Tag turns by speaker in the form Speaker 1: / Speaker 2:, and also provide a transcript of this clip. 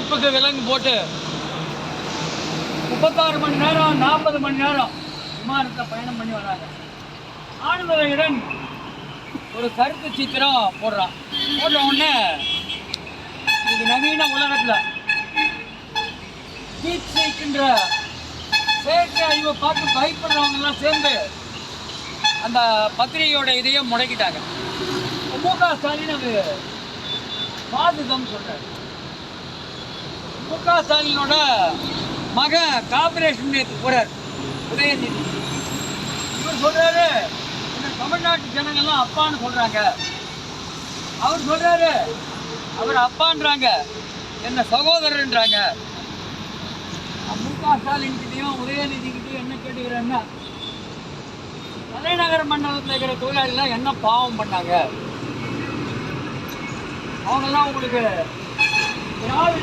Speaker 1: நெருப்புக்கு விலங்கு போட்டு 36 மணி நேரம் 40 மணி நேரம் விமானத்தில் பயணம் பண்ணி வராங்க. ஆளுநரையுடன் ஒரு கருத்து சித்திரம் போடுறான். போடுற உடனே இது நவீன உலகத்தில் டீப் சீக்ன்ற செயற்கை அறிவை பார்த்து பயப்படுறவங்கெல்லாம் சேர்ந்து அந்த பத்திரிகையோட இதையும் முடக்கிட்டாங்க. மு.க. ஸ்டாலின் அது பாதுதம் சொல்றாரு. மு.க. ஸ்டாலினோட மகன் கார்பரேஷன் நேற்று போறார் உதயநிதி. இவர் சொல்றாரு இந்த தமிழ்நாட்டு ஜனங்கள்லாம் அப்பான்னு சொல்றாங்க. அவர் சொல்றாரு அவர் அப்பான்றாங்க, என்ன சகோதரன்றாங்க. மு.க. ஸ்டாலின் கிட்டையும் உதயநிதி கிட்டையும் என்ன கேட்டுக்கிறேன்னா, தலைநகர் மண்டலத்தில் இருக்கிற தொழிலாளிகள்லாம் என்ன பாவம் பண்ணாங்க? அவங்கெல்லாம் உங்களுக்கு திராவிட